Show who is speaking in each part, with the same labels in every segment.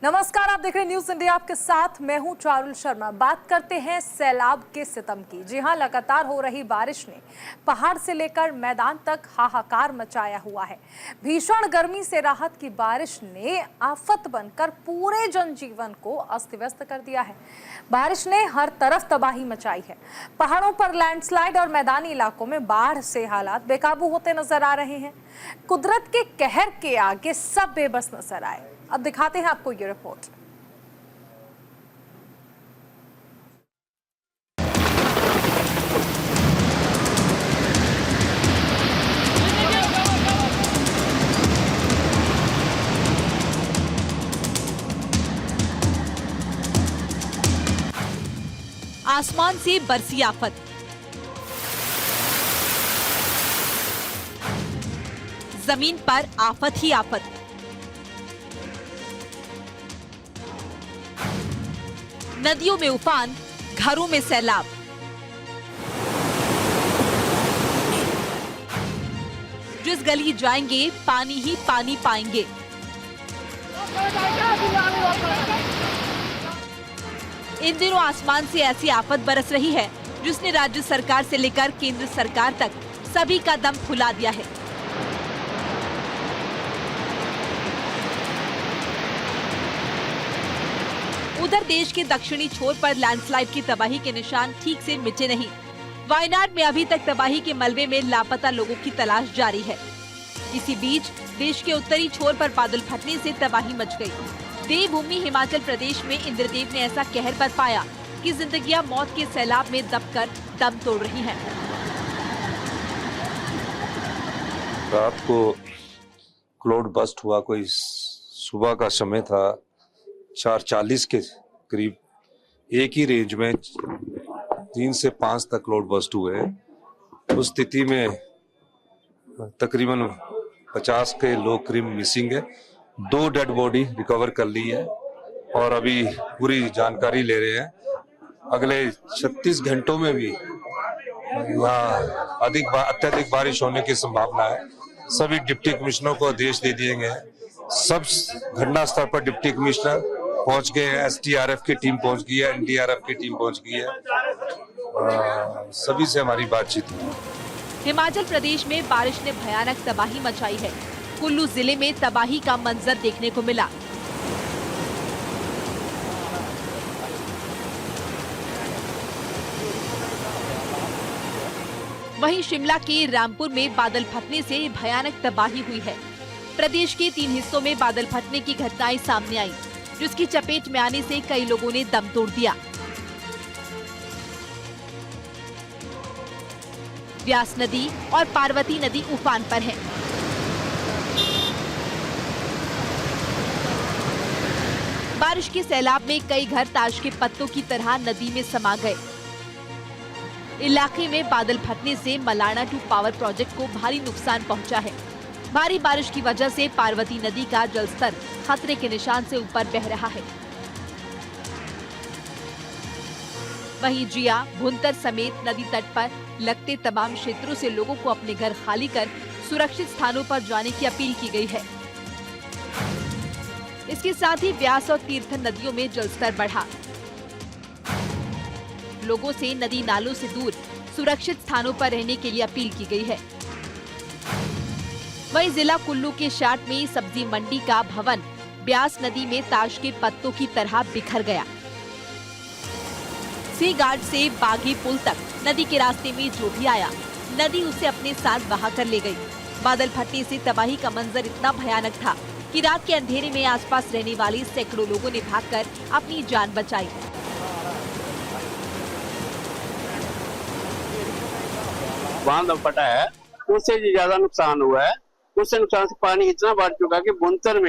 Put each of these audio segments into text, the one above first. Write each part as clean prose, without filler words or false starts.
Speaker 1: नमस्कार, आप देख रहे हैं न्यूज इंडिया। आपके साथ मैं हूं चारुल शर्मा। बात करते हैं सैलाब के सितम की। जी हां, लगातार हो रही बारिश ने पहाड़ से लेकर मैदान तक हाहाकार मचाया हुआ है। भीषण गर्मी से राहत की बारिश ने आफत बनकर पूरे जनजीवन को अस्त व्यस्त कर दिया है। बारिश ने हर तरफ तबाही मचाई है। पहाड़ों पर लैंडस्लाइड और मैदानी इलाकों में बाढ़ से हालात बेकाबू होते नजर आ रहे हैं। कुदरत के कहर के आगे सब बेबस नजर आए। अब दिखाते हैं आपको ये रिपोर्ट।
Speaker 2: आसमान से बरसी आफत, जमीन पर आफत ही आफत। नदियों में उफान, घरों में सैलाब। जिस गली जाएंगे पानी ही पानी पाएंगे। इन दिनों आसमान से ऐसी आफत बरस रही है जिसने राज्य सरकार से लेकर केंद्र सरकार तक सभी का दम फुला दिया है। उधर देश के दक्षिणी छोर पर लैंडस्लाइड की तबाही के निशान ठीक से मिटे नहीं। वायनाड में अभी तक तबाही के मलबे में लापता लोगों की तलाश जारी है। इसी बीच देश के उत्तरी छोर पर बादल फटने से तबाही मच गई। देवभूमि हिमाचल प्रदेश में इंद्रदेव ने ऐसा कहर बरपाया कि जिंदगियां मौत के सैलाब में दबकर दम तोड़ रही हैं।
Speaker 3: रात को क्लाउड बस्ट हुआ, कोई सुबह का समय था, 4:40 के करीब एक ही रेंज में 3 से 5 तक क्लाउड बस्ट हुए। उस स्थिति में तकरीबन 50 के लोग करीब मिसिंग है। 2 डेड बॉडी रिकवर कर ली है और अभी पूरी जानकारी ले रहे हैं। अगले 36 घंटों में भी यहाँ अत्यधिक बारिश होने की संभावना है। सभी डिप्टी कमिश्नरों को आदेश दे दिए गए हैं। सब घटना स्थल पर डिप्टी कमिश्नर पहुंच गए हैं, SDRF की टीम पहुंच गई है, NDRF की टीम पहुंच गई है। सभी से हमारी बातचीत हुई।
Speaker 2: हिमाचल प्रदेश में बारिश ने भयानक तबाही मचाई है। कुल्लू जिले में तबाही का मंजर देखने को मिला। वहीं शिमला के रामपुर में बादल फटने से भयानक तबाही हुई है। प्रदेश के 3 हिस्सों में बादल फटने की घटनाएं सामने आई, जिसकी चपेट में आने से कई लोगों ने दम तोड़ दिया। व्यास नदी और पार्वती नदी उफान पर है। बारिश के सैलाब में कई घर ताश के पत्तों की तरह नदी में समा गए। इलाके में बादल फटने से मलाणा 2 पावर प्रोजेक्ट को भारी नुकसान पहुंचा है। भारी बारिश की वजह से पार्वती नदी का जलस्तर खतरे के निशान से ऊपर बह रहा है। वहीं जिया, भुंतर समेत नदी तट पर लगते तमाम क्षेत्रों से लोगों को अपने घर खाली कर सुरक्षित स्थानों पर जाने की अपील की गई है। इसके साथ ही व्यास और तीर्थन नदियों में जलस्तर बढ़ा। लोगों से नदी नालों से दूर सुरक्षित स्थानों पर रहने के लिए अपील की गई है। वहीं जिला कुल्लू के शाट में सब्जी मंडी का भवन ब्यास नदी में ताश के पत्तों की तरह बिखर गया। सी गार्ड से बागी पुल तक नदी के रास्ते में जो भी आया, नदी उसे अपने साथ बहा कर ले गई। बादल फटने से तबाही का मंजर इतना भयानक था कि रात के अंधेरे में आसपास रहने वाले सैकड़ों लोगों ने भागकर अपनी जान बचाई।
Speaker 4: बांध फटा है, उससे ज्यादा नुकसान हुआ है। उससे नुकसान से पानी इतना बढ़ चुका है कि बुनतर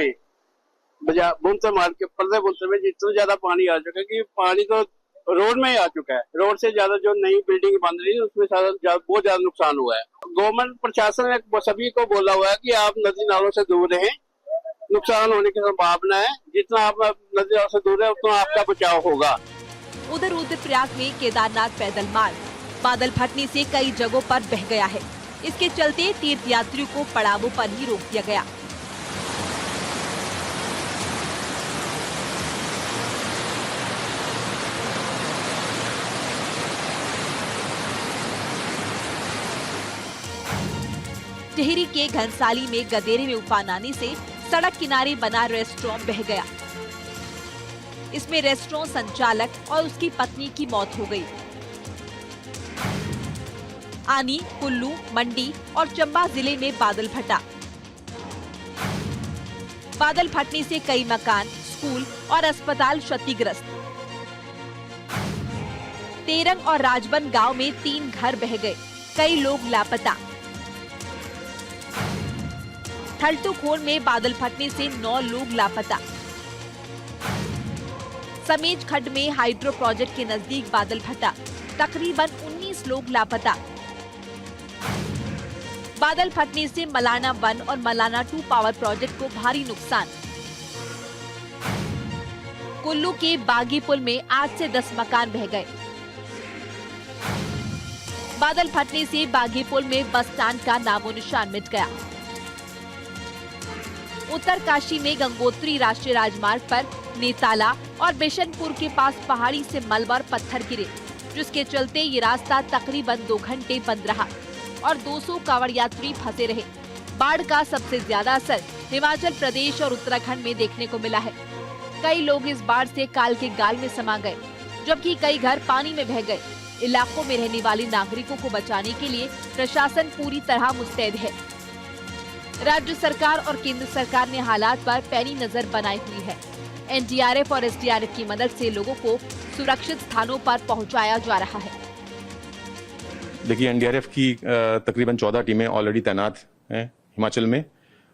Speaker 4: मार्ग के पर्दे बुनतर में इतना ज्यादा पानी आ चुका है कि पानी तो रोड में ही आ चुका है। रोड से ज्यादा जो नई बिल्डिंग बन रही है उसमें बहुत ज्यादा नुकसान हुआ है। गवर्नमेंट प्रशासन ने सभी को बोला हुआ है कि आप नदी नालों से दूर रहें। नुकसान होने की संभावना है, जितना आप नदी नालों से दूर है उतना आपका बचाव होगा।
Speaker 2: उधर रुद्रप्रयाग में केदारनाथ पैदल मार्ग बादल फटने से कई जगहों पर बह गया है। इसके चलते तीर्थ यात्रियों को पड़ावों पर ही रोक दिया गया। टिहरी के घनसाली में गदेरे में उफान आने से सड़क किनारे बना रेस्टोरेंट बह गया। इसमें रेस्टोरेंट संचालक और उसकी पत्नी की मौत हो गई। आनी, कुल्लू, मंडी और चंबा जिले में बादल फटा। बादल फटने से कई मकान, स्कूल और अस्पताल क्षतिग्रस्त। तेरंग और राजबन गांव में 3 घर बह गए, कई लोग लापता। ठल्टूखोर में बादल फटने से 9 लोग लापता। समेज खड्ड में हाइड्रो प्रोजेक्ट के नजदीक बादल फटा, तकरीबन 19 लोग लापता। बादल फटने से मलाना 1 और मलाना 2 पावर प्रोजेक्ट को भारी नुकसान। कुल्लू के बागी पुल में 8 से 10 मकान बह गए। बादल फटने से बागी पुल में बस स्टैंड का नामो निशान मिट गया। उत्तरकाशी में गंगोत्री राष्ट्रीय राजमार्ग पर नेताला और बिशनपुर के पास पहाड़ी से मलबा और पत्थर गिरे, जिसके चलते ये रास्ता तकरीबन 2 घंटे बंद रहा और 200 कांवड़ यात्री फंसे रहे। बाढ़ का सबसे ज्यादा असर हिमाचल प्रदेश और उत्तराखंड में देखने को मिला है। कई लोग इस बाढ़ से काल के गाल में समा गए, जबकि कई घर पानी में बह गए। इलाकों में रहने वाले नागरिकों को बचाने के लिए प्रशासन पूरी तरह मुस्तैद है। राज्य सरकार और केंद्र सरकार ने हालात पर पैनी नजर बनाई हुई है। एनडीआरएफ और एसडीआरएफ की मदद से लोगों को सुरक्षित स्थानों पर पहुंचाया जा रहा है।
Speaker 5: देखिए, एनडीआरएफ की तकरीबन 14 टीमें ऑलरेडी तैनात हैं हिमाचल में।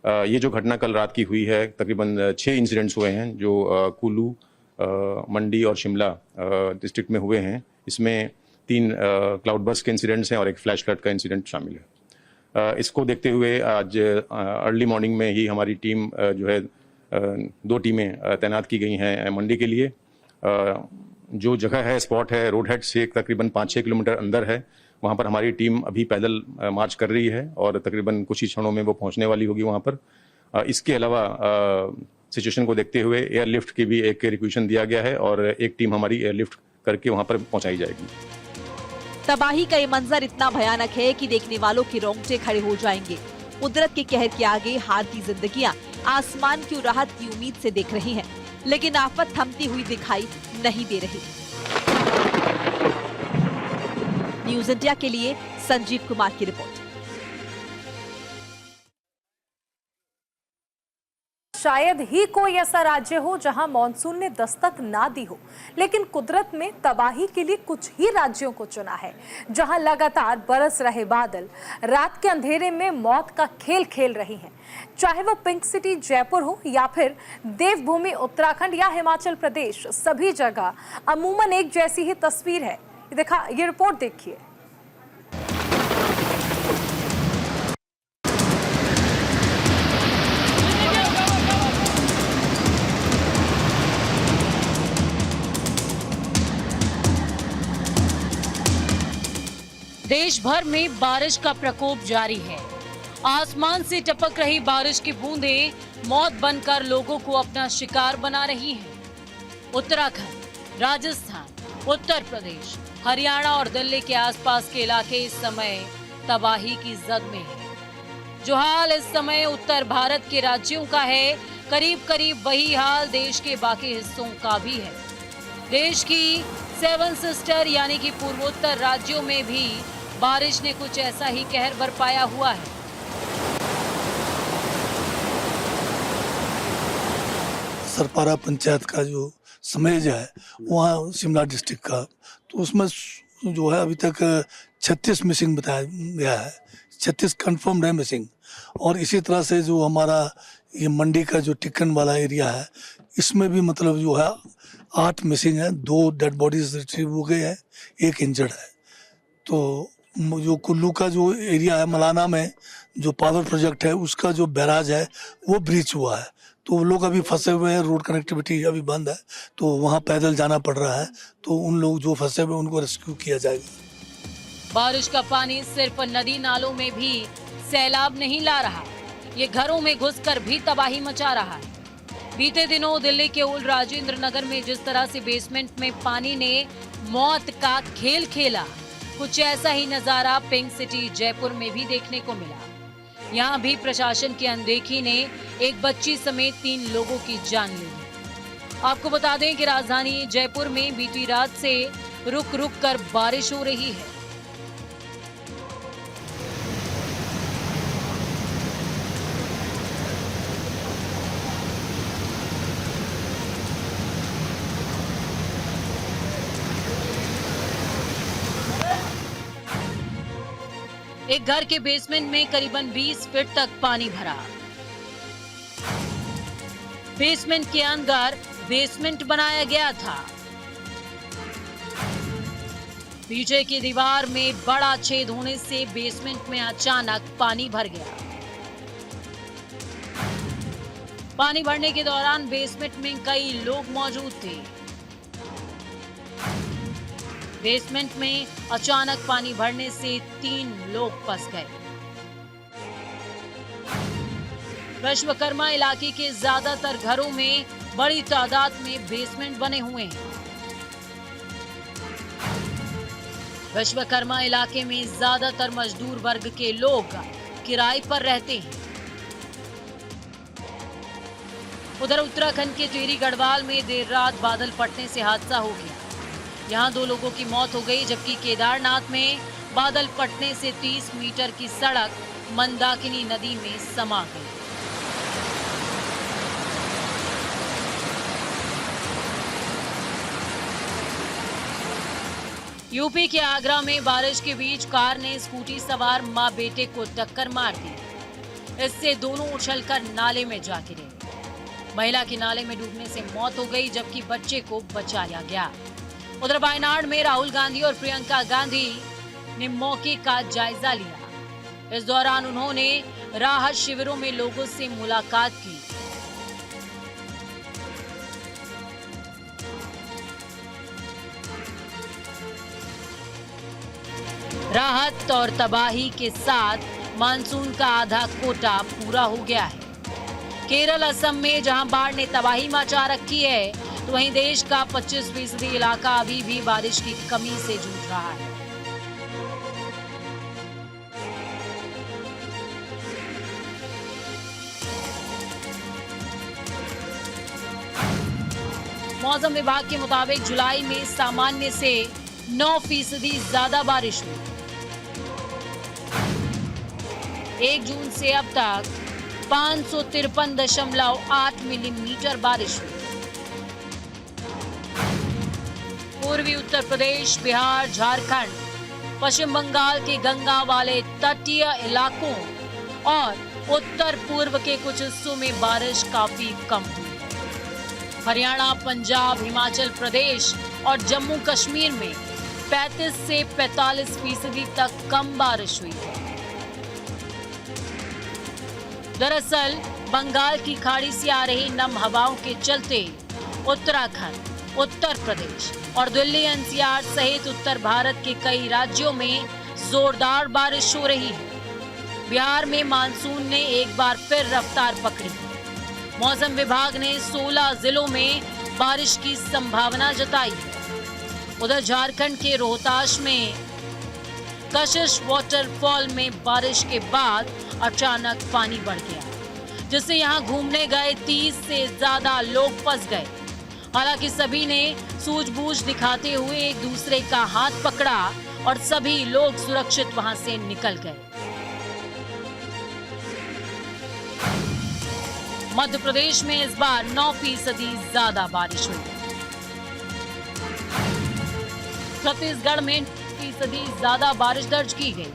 Speaker 5: ये जो घटना कल रात की हुई है, तकरीबन 6 इंसिडेंट्स हुए हैं जो कुल्लू, मंडी और शिमला डिस्ट्रिक्ट में हुए हैं। इसमें 3 क्लाउड बर्स्ट के इंसिडेंट्स हैं और एक फ्लैश फ्लड का इंसिडेंट शामिल है। इसको देखते हुए आज अर्ली मॉर्निंग में ही हमारी टीम जो है 2 टीमें तैनात की गई हैं मंडी के लिए। जो जगह है, स्पॉट है, रोड हेड से तकरीबन 5-6 किलोमीटर अंदर है। वहाँ पर हमारी टीम अभी पैदल मार्च कर रही है और तकरीबन कुछ ही क्षणों में वो पहुँचने वाली होगी वहाँ पर। इसके अलावा सिचुएशन को देखते हुए एयरलिफ्ट की भी एक रिक्वेशन दिया गया है और एक टीम हमारी एयरलिफ्ट करके वहाँ पर पहुँचाई जाएगी।
Speaker 2: तबाही का ये मंजर इतना भयानक है कि देखने वालों के रोंगटे खड़े हो जाएंगे। कुदरत के कहर के आगे हारती जिंदगियां आसमान की राहत की उम्मीद से देख रही हैं, लेकिन आफत थमती हुई दिखाई नहीं दे रही। न्यूज़ इंडिया के लिए संजीव कुमार की रिपोर्ट।
Speaker 1: शायद ही कोई ऐसा राज्य हो जहां मॉनसून ने दस्तक ना दी हो, लेकिन कुदरत में तबाही के लिए कुछ ही राज्यों को चुना है जहां लगातार बरस रहे बादल रात के अंधेरे में मौत का खेल खेल रही हैं। चाहे वो पिंक सिटी जयपुर हो या फिर देवभूमि उत्तराखंड या हिमाचल प्रदेश, सभी जगह अमूमन एक जैसी ही तस्वीर है। ये रिपोर्ट देखिए।
Speaker 6: देश भर में बारिश का प्रकोप जारी है। आसमान से टपक रही बारिश की बूंदें मौत बनकर लोगों को अपना शिकार बना रही हैं। उत्तराखंड, राजस्थान, उत्तर प्रदेश, हरियाणा और दिल्ली के आसपास के इलाके इस समय तबाही की जद में हैं। जो हाल इस समय उत्तर भारत के राज्यों का है, करीब करीब वही हाल देश के बाकी हिस्सों का भी है। देश की 7 सिस्टर यानी कि पूर्वोत्तर राज्यों में भी बारिश ने कुछ ऐसा ही कहर बरपाया हुआ है।
Speaker 7: सरपारा पंचायत का जो समेज है, वहाँ शिमला डिस्ट्रिक्ट का, तो उसमें जो है अभी तक 36 मिसिंग बताया गया है। 36 कंफर्म्ड है मिसिंग। और इसी तरह से जो हमारा ये मंडी का जो टिक्कन वाला एरिया है, इसमें भी मतलब जो है 8 मिसिंग है। 2 डेड बॉडीज रिट्रीव हो गए हैं, 1 इंजर्ड है। तो जो कुल्लू का जो एरिया है, मलाना में जो पावर प्रोजेक्ट है, उसका जो बैराज है वो ब्रीच हुआ है, तो लोग अभी फंसे हुए हैं। रोड कनेक्टिविटी अभी बंद है, तो वहाँ पैदल जाना पड़ रहा है। तो उन लोग जो फंसे हुए उनको रेस्क्यू किया जाएगा।
Speaker 6: बारिश का पानी सिर्फ नदी नालों में भी सैलाब नहीं ला रहा, ये घरों में घुसकर भी तबाही मचा रहा है। बीते दिनों दिल्ली के ओल्ड राजेंद्र नगर में जिस तरह से बेसमेंट में पानी ने मौत का खेल खेला, कुछ ऐसा ही नजारा पिंक सिटी जयपुर में भी देखने को मिला। यहाँ भी प्रशासन की अनदेखी ने एक बच्ची समेत 3 लोगों की जान ले ली। आपको बता दें कि राजधानी जयपुर में बीती रात से रुक रुक कर बारिश हो रही है। एक घर के बेसमेंट में करीबन 20 फीट तक पानी भरा। बेसमेंट के अंदर बेसमेंट बनाया गया था। पीछे की दीवार में बड़ा छेद होने से बेसमेंट में अचानक पानी भर गया। पानी भरने के दौरान बेसमेंट में कई लोग मौजूद थे। बेसमेंट में अचानक पानी भरने से 3 लोग फंस गए। विश्वकर्मा इलाके के ज्यादातर घरों में बड़ी तादाद में बेसमेंट बने हुए हैं। विश्वकर्मा इलाके में ज्यादातर मजदूर वर्ग के लोग किराए पर रहते हैं। उधर उत्तराखंड के टिहरी गढ़वाल में देर रात बादल फटने से हादसा हो गया। यहाँ 2 लोगों की मौत हो गई, जबकि केदारनाथ में बादल फटने से 30 मीटर की सड़क मंदाकिनी नदी में समा गई। यूपी के आगरा में बारिश के बीच कार ने स्कूटी सवार मां बेटे को टक्कर मार दी। इससे दोनों उछलकर नाले में जा गिरे। महिला की नाले में डूबने से मौत हो गई, जबकि बच्चे को बचाया गया। उधर वायनाड में राहुल गांधी और प्रियंका गांधी ने मौके का जायजा लिया। इस दौरान उन्होंने राहत शिविरों में लोगों से मुलाकात की। राहत और तबाही के साथ मानसून का आधा कोटा पूरा हो गया है। केरल, असम में जहां बाढ़ ने तबाही मचा रखी है, तो वहीं देश का 25% इलाका अभी भी बारिश की कमी से जूझ रहा है। मौसम विभाग के मुताबिक जुलाई में सामान्य से 9% ज्यादा बारिश हुई। 1 जून से अब तक 553.8 मिलीमीटर बारिश हुई। पूर्वी उत्तर प्रदेश, बिहार, झारखंड, पश्चिम बंगाल के गंगा वाले तटीय इलाकों और उत्तर पूर्व के कुछ हिस्सों में बारिश काफी कम हुई है। हरियाणा, पंजाब, हिमाचल प्रदेश और जम्मू कश्मीर में 35 से 45% तक कम बारिश हुई है। दरअसल बंगाल की खाड़ी से आ रही नम हवाओं के चलते उत्तराखंड, उत्तर प्रदेश और दिल्ली एनसीआर सहित उत्तर भारत के कई राज्यों में जोरदार बारिश हो रही है। बिहार में मानसून ने एक बार फिर रफ्तार पकड़ी। मौसम विभाग ने 16 जिलों में बारिश की संभावना जताई है। उधर झारखंड के रोहतास में कशिश वाटरफॉल में बारिश के बाद अचानक पानी बढ़ गया, जिससे यहां घूमने गए 30 से ज्यादा लोग फंस गए। हालांकि सभी ने सूझबूझ दिखाते हुए एक दूसरे का हाथ पकड़ा और सभी लोग सुरक्षित वहां से निकल गए। मध्य प्रदेश में इस बार 9% ज्यादा बारिश हुई। छत्तीसगढ़ में 9% ज्यादा बारिश दर्ज की गई।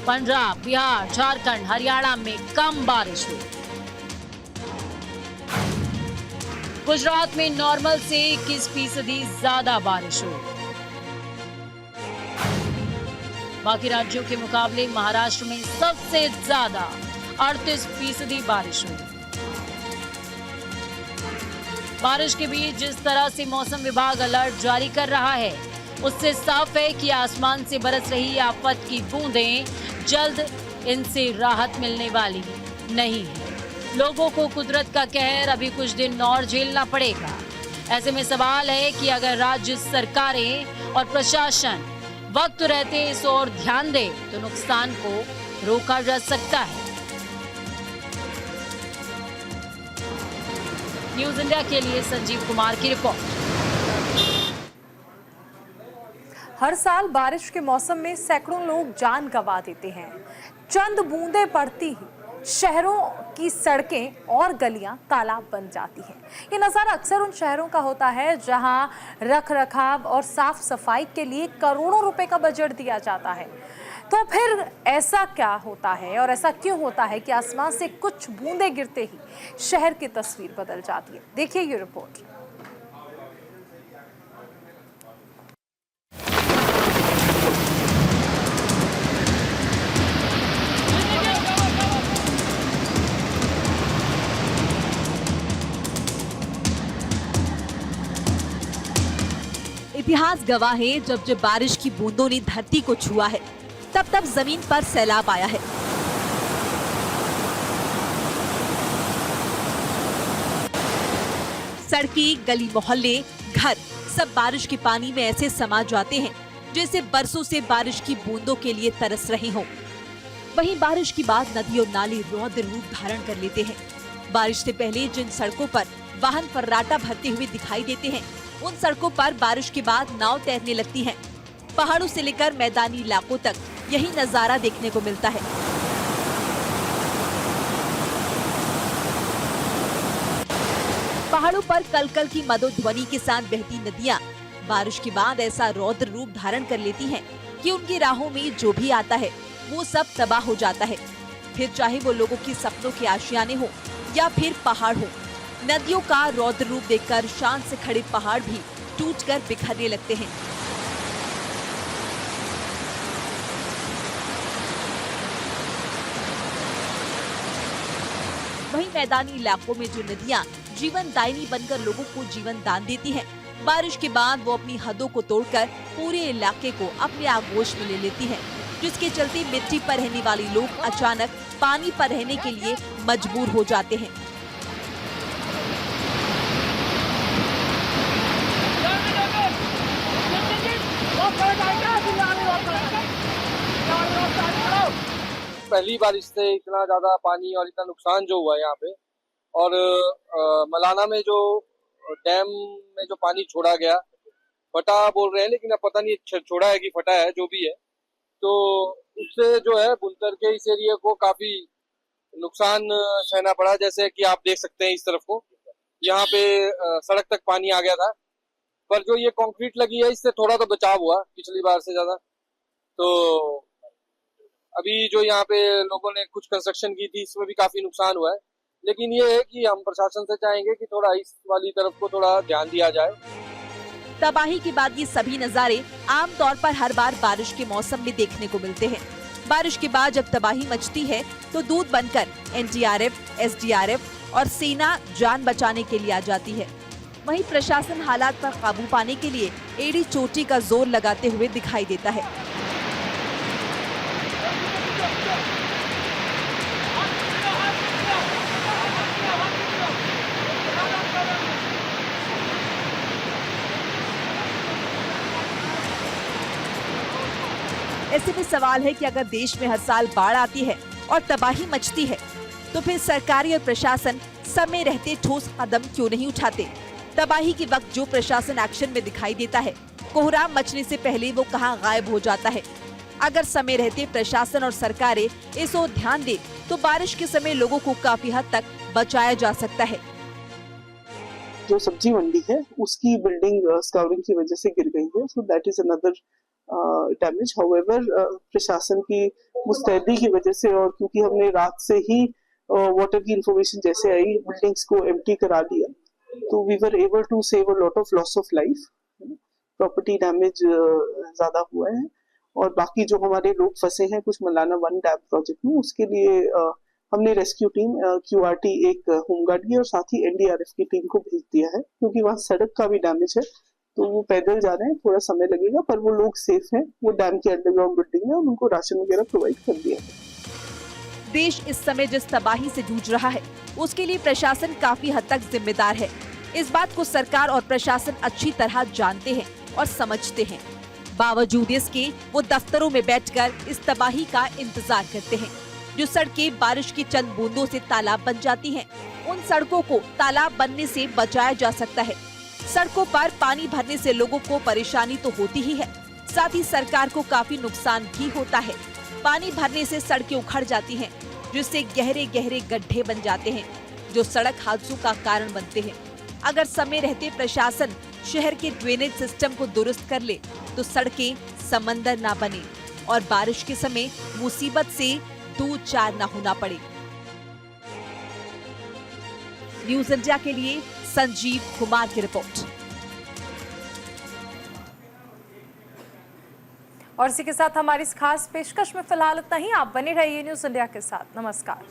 Speaker 6: पंजाब, बिहार, झारखंड, हरियाणा में कम बारिश हुई। गुजरात में नॉर्मल से 21% ज्यादा बारिश हुई। बाकी राज्यों के मुकाबले महाराष्ट्र में सबसे ज्यादा 38% बारिश हुई। बारिश के बीच जिस तरह से मौसम विभाग अलर्ट जारी कर रहा है, उससे साफ है कि आसमान से बरस रही आफत की बूंदें जल्द इनसे राहत मिलने वाली नहीं है। लोगों को कुदरत का कहर अभी कुछ दिन और झेलना पड़ेगा। ऐसे में सवाल है कि अगर राज्य सरकारें और प्रशासन वक्त रहते इस ओर ध्यान दे तो नुकसान को रोका जा सकता है। न्यूज़ इंडिया के लिए संजीव कुमार की रिपोर्ट।
Speaker 1: हर साल बारिश के मौसम में सैकड़ों लोग जान गंवा देते हैं। चंद बूंदें पड़ती ही शहरों की सड़कें और गलियां तालाब बन जाती हैं। ये नज़ारा अक्सर उन शहरों का होता है जहां रखरखाव और साफ सफाई के लिए करोड़ों रुपए का बजट दिया जाता है। तो फिर ऐसा क्या होता है और ऐसा क्यों होता है कि आसमान से कुछ बूंदें गिरते ही शहर की तस्वीर बदल जाती है? देखिए ये रिपोर्ट।
Speaker 2: इतिहास गवाह है, जब जब बारिश की बूंदों ने धरती को छुआ है, तब तब जमीन पर सैलाब आया है। सड़कें, गली मोहल्ले, घर सब बारिश के पानी में ऐसे समा जाते हैं जैसे बरसों से बारिश की बूंदों के लिए तरस रहे हों। वहीं बारिश के बाद नदी और नाले रौद्र रूप धारण कर लेते हैं। बारिश से पहले जिन सड़कों पर वाहन फर्राटा भरते हुए दिखाई देते हैं, उन सड़कों पर बारिश के बाद नाव तैरने लगती हैं। पहाड़ों से लेकर मैदानी इलाकों तक यही नजारा देखने को मिलता है। पहाड़ों पर कलकल की मधुध्वनि के साथ बहती नदियां बारिश के बाद ऐसा रौद्र रूप धारण कर लेती हैं कि उनकी राहों में जो भी आता है वो सब तबाह हो जाता है। फिर चाहे वो लोगों के सपनों के आशियाने हो या फिर पहाड़ हो, नदियों का रौद्र रूप देखकर शान से खड़े पहाड़ भी टूटकर बिखरने लगते हैं। वहीं मैदानी इलाकों में जो नदियां जीवन दायिनी बनकर लोगों को जीवन दान देती हैं, बारिश के बाद वो अपनी हदों को तोड़कर पूरे इलाके को अपने आगोश में ले लेती हैं, जिसके चलते मिट्टी पर रहने वाले लोग अचानक पानी पर रहने के लिए मजबूर हो जाते हैं।
Speaker 8: पहली बारिश से इतना ज्यादा पानी और इतना नुकसान जो हुआ है यहाँ पे, और मलाना में जो डैम में जो पानी छोड़ा गया, फटा बोल रहे हैं लेकिन अब पता नहीं छोड़ा है कि फटा है, जो भी है, तो उससे जो है बुनकर के इस एरिया को काफी नुकसान सहना पड़ा। जैसे कि आप देख सकते हैं इस तरफ को, यहाँ पे सड़क तक पानी आ गया था, पर जो ये कंक्रीट लगी है इससे थोड़ा तो बचाव हुआ पिछली बार से ज्यादा। तो अभी जो यहाँ पे लोगों ने कुछ कंस्ट्रक्शन की थी, इसमें भी काफी नुकसान हुआ है। लेकिन ये है कि हम प्रशासन से चाहेंगे कि थोड़ा इस वाली तरफ को थोड़ा ध्यान दिया जाए।
Speaker 2: तबाही के बाद ये सभी नज़ारे आमतौर पर हर बार बारिश के मौसम में देखने को मिलते हैं। बारिश के बाद जब तबाही मचती है तो दूध बनकर एनडीआरएफ, एसडीआरएफ और सेना जान बचाने के लिए आ जाती है। वहीं प्रशासन हालात पर काबू पाने के लिए एड़ी चोटी का जोर लगाते हुए दिखाई देता है। ऐसे में सवाल है कि अगर देश में हर साल बाढ़ आती है और तबाही मचती है, तो फिर सरकारी और प्रशासन समय रहते ठोस कदम क्यों नहीं उठाते? तबाही के वक्त जो प्रशासन एक्शन में दिखाई देता है, कोहराम मचने से पहले वो कहां गायब हो जाता है। अगर समय रहते प्रशासन और सरकारें इस ओर ध्यान दे तो बारिश के समय लोगों को काफी हद तक बचाया जा सकता है।
Speaker 9: जो सब्जी मंडी है उसकी बिल्डिंग स्काउरिंग की वजह से गिर गई है, so that is another damage. However प्रशासन की मुस्तैदी की वजह से, और क्योंकि हमने रात से ही वाटर की इंफॉर्मेशन जैसे आई, बिल्डिंग्स को एम्प्टी करा दिया, तो we were able to save a lot of loss of life. Property damage ज्यादा हुआ है, और बाकी जो हमारे लोग फंसे हैं कुछ मलाना 1 डैम प्रोजेक्ट में, उसके लिए हमने रेस्क्यू टीम QRT एक होमगार्ड की और साथ ही NDRF की टीम को भेज दिया है, क्योंकि वहाँ सड़क का भी डैमेज है, तो वो पैदल जा रहे हैं, थोड़ा समय लगेगा, पर वो लोग सेफ हैं। वो डैम के अंडरग्राउंड बिल्डिंग है और उनको राशन वगैरह प्रोवाइड कर दिया है।
Speaker 2: देश इस समय जिस तबाही से जूझ रहा है, उसके लिए प्रशासन काफी हद तक जिम्मेदार है। इस बात को सरकार और प्रशासन अच्छी तरह जानते हैं और समझते हैं। बावजूद इसके वो दफ्तरों में बैठकर इस तबाही का इंतजार करते हैं। जो सड़कें बारिश की चंद बूंदों से तालाब बन जाती हैं, उन सड़कों को तालाब बनने से बचाया जा सकता है। सड़कों पर पानी भरने से लोगों को परेशानी तो होती ही है, साथ ही सरकार को काफी नुकसान भी होता है। पानी भरने से सड़कें उखड़ जाती हैं, जिससे गहरे गहरे गड्ढे बन जाते हैं, जो सड़क हादसों का कारण बनते हैं। अगर समय रहते प्रशासन शहर के ड्रेनेज सिस्टम को दुरुस्त कर ले तो सड़कें समंदर ना बने और बारिश के समय मुसीबत से दो चार ना होना पड़े। न्यूज़ इंडिया के लिए संजीव कुमार की रिपोर्ट।
Speaker 1: और इसी के साथ हमारी इस खास पेशकश में फिलहाल इतना ही। आप बने रहिए न्यूज़ इंडिया के साथ। नमस्कार।